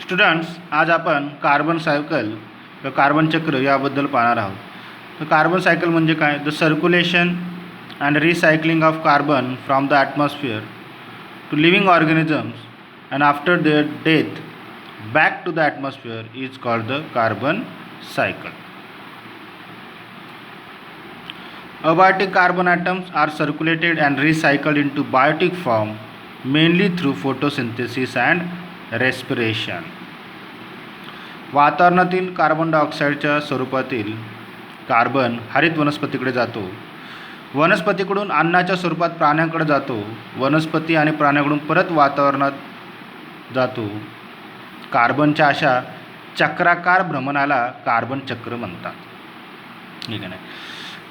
Students, आज आपण carbon cycle किंवा कार्बन चक्र याबद्दल पाहणार आहोत. तर कार्बन सायकल म्हणजे काय? The circulation and recycling of carbon from the atmosphere to living organisms and after their death back to the atmosphere is called the carbon cycle. Abiotic carbon atoms are circulated and recycled into biotic form mainly through photosynthesis and respiration. वातावरणातील carbon डायऑक्साईडच्या स्वरूपातील carbon हरित वनस्पतीकडे जातो. वनस्पतीकडून अन्नाच्या स्वरूपात प्राण्यांकडे जातो. वनस्पती आणि प्राण्याकडून परत वातावरणात जातो. कार्बनच्या अशा चक्राकार भ्रमणाला कार्बन चक्र म्हणतात. ठीक आहे.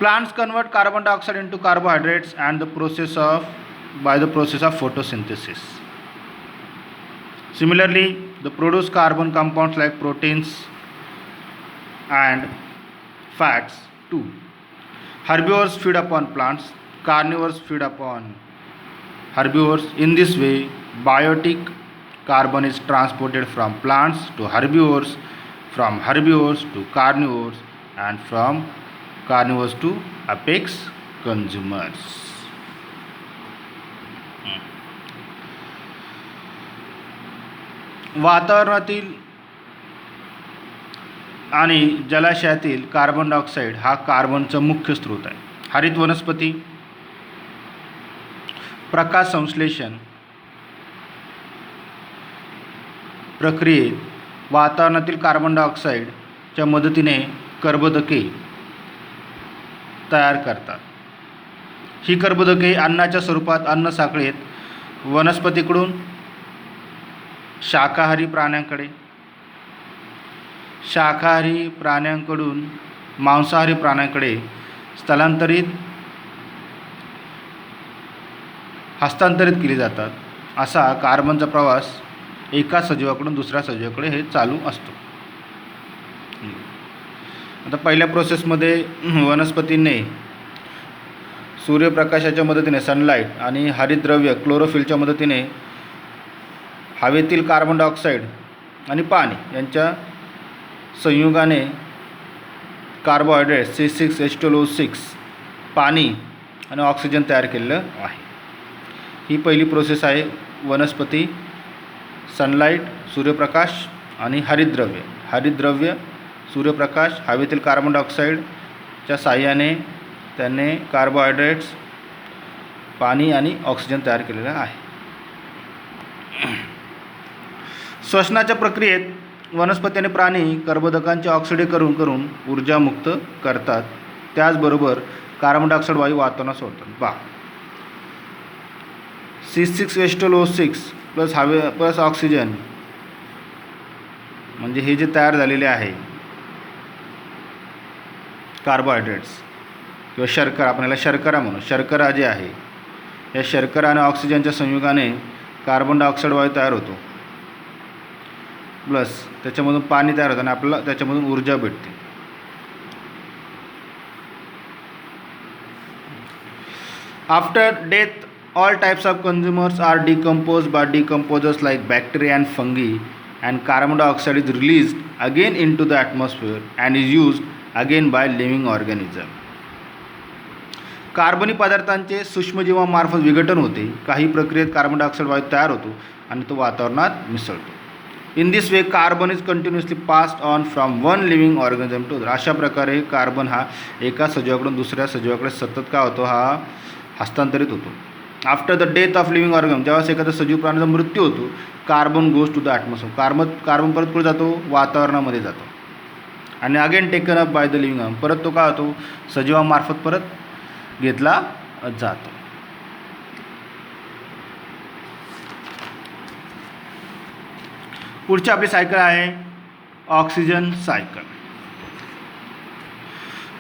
Plants convert carbon dioxide into carbohydrates and by the process of photosynthesis. Similarly, they produce carbon compounds like proteins and fats too. Herbivores feed upon plants, carnivores feed upon herbivores. In this way, biotic carbon is transported from plants to herbivores, from herbivores to carnivores, and from carnivores to apex consumers. वातावरणातील आणि जलाशयातील carbon dioxide हा कार्बनचा मुख्य स्रोत आहे. हरित वनस्पती प्रकाश संश्लेषण प्रक्रियेत वातावरणातील कार्बन डायऑक्साईडच्या मदतीने कर्बोदके तयार करतात. ही कर्बोदके अन्नाच्या स्वरूपात अन्न साखळीत वनस्पतीकडून शाकाहारी प्राण्यांकडून मांसाहारी प्राण्यांकडे हस्तांतरित केली जातात. असा कार्बनचा प्रवास एका सजीवाकडून दुसऱ्या सजीवाकडे हे चालू असतो. आता पहिल्या प्रोसेसमध्ये वनस्पतींनी सूर्यप्रकाशाच्या मदतीने सनलाईट आणि हरितद्रव्य क्लोरोफिलच्या मदतीने हवेतील कार्बन डायऑक्साईड आणि पाणी यांच्या संयोगाने कार्बोहायड्रेट C6H12O6 पाणी आणि ऑक्सिजन तयार केलेलं आहे. ही पहिली प्रोसेस आहे. वनस्पती, सनलाईट, सूर्यप्रकाश आणि हरितद्रव्य सूर्यप्रकाश हवेतील कार्बन डायऑक्साईडच्या साहाय्याने त्याने कार्बोहायड्रेट्स, पाणी आणि ऑक्सिजन तयार केलेलं आहे. श्वसनाच्या प्रक्रियेत वनस्पती आणि प्राणी कर्बोदकांचे ऑक्सिडीकरण करून ऊर्जा मुक्त करतात. त्याचबरोबर कार्बन डायऑक्साईड वायू वातावरणात सोडतात. C6H12O6 प्लस ऑक्सिजन म्हणजे हे जे तयार झालेले आहे कार्बोहायड्रेट्स किंवा शर्करा, आपण याला शर्करा म्हणू. शर्करा जे आहे या शर्करा आणि ऑक्सिजनच्या संयोगाने कार्बन डायऑक्साईड वायू तयार होतो. प्लस त्याच्यामधून पाणी तयार होतं आणि आपल्याला त्याच्यामधून ऊर्जा भेटते. After death all types of consumers are decomposed by decomposers like bacteria and fungi, and carbon dioxide is released again into the atmosphere and is used again by living organism. कार्बनी पदार्थांचे सूक्ष्मजीवांमार्फत विघटन होते. काही प्रक्रियेत कार्बन डायऑक्साईड वायू तयार होतो आणि तो वातावरणात मिसळतो. In this way carbon is continuously passed on from one living organism to other. अशा प्रकारे कार्बन हा एका सजीवाकडून दुसऱ्या सजीवाकडे सतत का होतो, हा हस्तांतरित होतो. After the death of living organism, जेव्हा एखादा सजीव प्राण्याचा मृत्यू होतो, carbon goes to the atmosphere. Carbon परत कुठे जातो? वातावरणामध्ये जातो. आणि again taken up by the living, परत तो का होतो? सजीवांमार्फत परत घेतला जातो. पुढची आपली सायकल आहे oxygen cycle.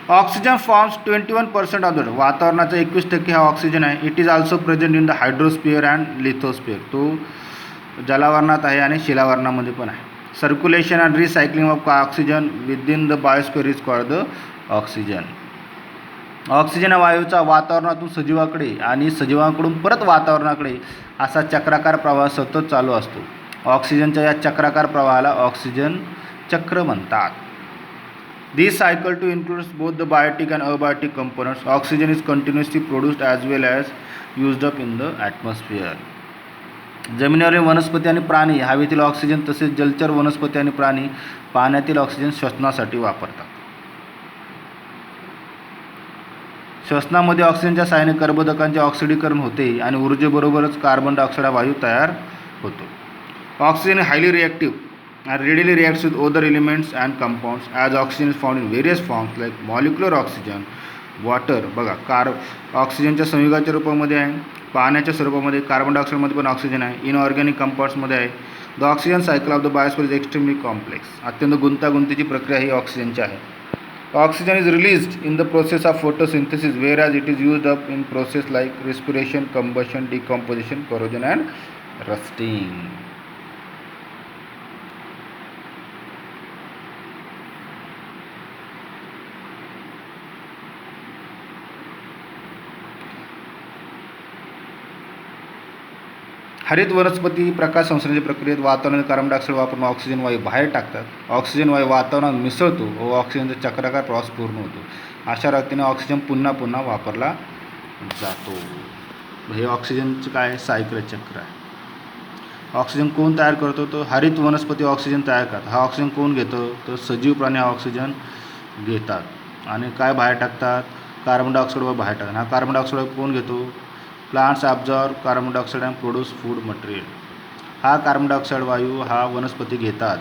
Oxygen forms 21% of the वातावरणाचा 21% हा ऑक्सिजन आहे. It is also present in the hydrosphere and lithosphere. तो जलावरणात आहे आणि शिलावरणामध्ये पण आहे. Circulation and recycling of oxygen within the biosphere is called the oxygen. Oxygen वायूचा वातावरणातून सजीवाकडे आणि सजीवांकडून परत वातावरणाकडे असा चक्राकार प्रवास सतत चालू असतो. ऑक्सिजनच्या या चक्राकार प्रवाहाला ऑक्सिजन चक्र म्हणतात. This cycle too includes both the biotic and abiotic components. Oxygen is continuously produced as well as used up in the atmosphere. जमिनीवरील वनस्पती आणि प्राणी हवेतील ऑक्सिजन तसेच जलचर वनस्पती आणि प्राणी पाण्यातील ऑक्सिजन श्वसनासाठी वापरतात. श्वसनामध्ये ऑक्सिजनच्या सहाय्याने कर्बोदकांचे ऑक्सिडीकरण होते आणि ऊर्जेबरोबरच कार्बन डायऑक्साईड हा वायू तयार होतो. Oxygen highly reactive and readily reacts with other elements and compounds as oxygen is found in various forms like molecular oxygen, water. बघा ऑक्सिजनच्या संयुगाच्या रूपामध्ये आहे, पाण्याच्या स्वरूपामध्ये, कार्बन डायऑक्साईडमध्ये पण ऑक्सिजन आहे, इनऑर्गॅनिक कंपाउंड्समध्ये आहे. The oxygen cycle of the biosphere is extremely complex. अत्यंत गुंतागुंतीची प्रक्रिया ही ऑक्सिजनची आहे. Oxygen is released in the process of photosynthesis wear as it is used up in process like respiration, combustion, decomposition, corrosion and rusting. हरित वनस्पती प्रकाश संश्लेषणाच्या प्रक्रियेत वातावरणात carbon dioxide वापरून ऑक्सिजन वायू बाहेर टाकतात. ऑक्सिजन वायू वातावरणात मिसळतो व ऑक्सिजनचा चक्राकार प्रवास पूर्ण होतो. अशा रीतीने ऑक्सिजन पुन्हा पुन्हा वापरला जातो. हे ऑक्सिजनचं काय सायकल चक्र आहे. ऑक्सिजन कोण तयार करतो? तो हरित वनस्पती ऑक्सिजन तयार करतात. हा ऑक्सिजन कोण घेतं? तर सजीव प्राणी हा ऑक्सिजन घेतात आणि काय बाहेर टाकतात? कार्बन डायऑक्साईड व बाहेर टाकतात. हा कार्बन डायऑक्साईड कोण घेतो? Plants absorb carbon dioxide and produce food material. हा कार्बन डायऑक्साईड वायू हा वनस्पती घेतात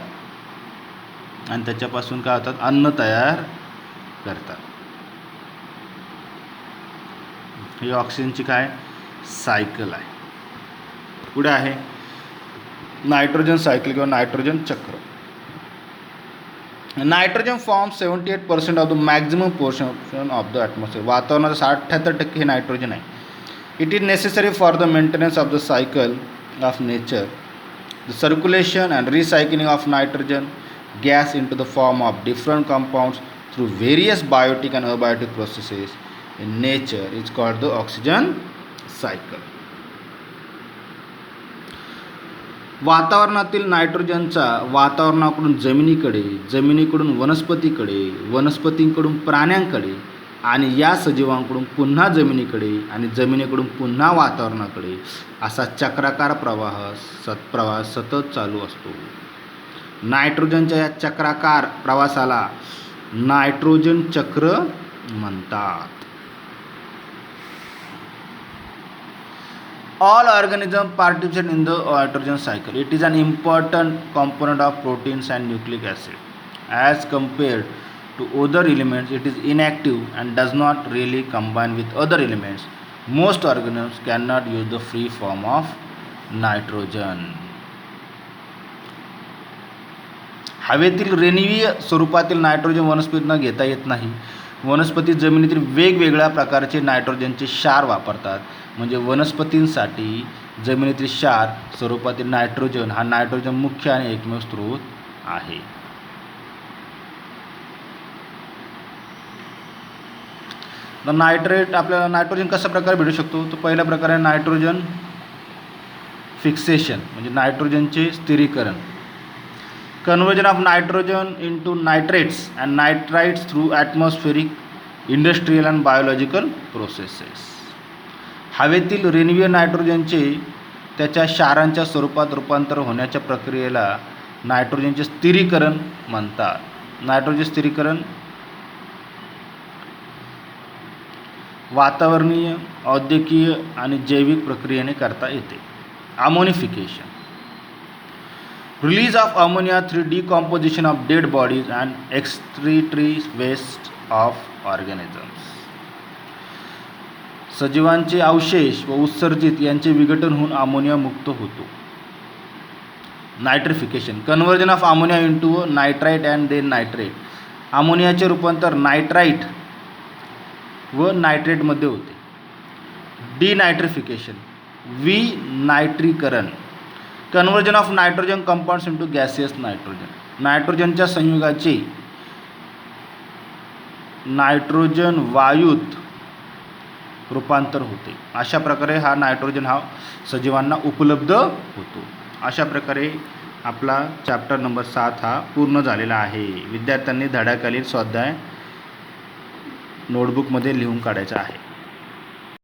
आणि त्याच्यापासून काय होतात? अन्न तयार करतात. ही ऑक्सिजनची काय सायकल आहे. पुढे आहे नायट्रोजन सायकल किंवा नायट्रोजन चक्र. Nitrogen forms 78% of the maximum portion of the atmosphere. वातावरणाचं 78% हे नायट्रोजन आहे. It is necessary for the maintenance of the cycle of nature, the circulation and recycling of nitrogen gas into the form of different compounds through various biotic and abiotic processes in nature is called the oxygen cycle. वातावरणातील नायट्रोजनचा वातावरणाकडून जमिनीकडे, जमिनीकडून वनस्पतीकडे, वनस्पतींकडून प्राण्यांकडे आणि या सजीवांकडून पुन्हा जमिनीकडे आणि जमिनीकडून पुन्हा वातावरणाकडे असा चक्राकार प्रवाह सतत चालू असतो. नायट्रोजनच्या या चक्राकार प्रवासाला नायट्रोजन चक्र म्हणतात. All organisms participate in the nitrogen cycle. It is an important component of proteins and nucleic acid. As compared to other elements, it is inactive and does not really combine with other elements. Most organisms cannot use the free form of nitrogen. हवेतील रेणुवीय स्वरूपातील nitrogen वनस्पतींना घेता येत नाही. वनस्पती जमिनीतील वेगवेगळ्या प्रकारचे नायट्रोजनचे क्षार वापरतात. म्हणजे वनस्पतींसाठी जमिनीतील क्षार स्वरूपातील नायट्रोजन हा नायट्रोजन मुख्य आणि एकमेव स्रोत आहे. नायट्रेट आपल्याला नायट्रोजन कशा प्रकारे भेटू शकतो? तर पहिल्या प्रकारे नायट्रोजन फिक्सेशन म्हणजे नायट्रोजनचे स्थिरीकरण. Conversion of nitrogen into nitrates and nitrites through atmospheric, industrial and biological processes. हवेतील रेणुवीय नायट्रोजनचे त्याच्या क्षारांच्या स्वरूपात रूपांतर होण्याच्या प्रक्रियेला नायट्रोजनचे स्थिरीकरण म्हणतात. नायट्रोजन स्थिरीकरण वातावरणीय, औद्योगिकीय आणि जैविक प्रक्रियेने करता येते. Ammonification, release of ammonia through decomposition of dead bodies and excretory waste of organisms. सजीवांचे अवशेष व उत्सर्जित यांचे विघटन होऊन अमोनिया मुक्त होतो. Nitrification, conversion of ammonia into nitrite and then nitrate. अमोनियाचे रूपांतर नायट्राइट व नायट्रेटमध्ये होते. डिनायट्रिफिकेशन, विनायट्रीकरण, conversion of nitrogen compounds into gaseous nitrogen. नायट्रोजनच्या संयुगाचे नायट्रोजन वायूत रूपांतर होते. अशा प्रकारे हा नायट्रोजन हा सजीवांना उपलब्ध होतो. अशा प्रकारे आपला चॅप्टर नंबर 7 हा पूर्ण झालेला आहे. विद्यार्थ्यांनी धड्याकालीन स्वाध्याय नोटबुकमध्ये लिहून काढायचा आहे.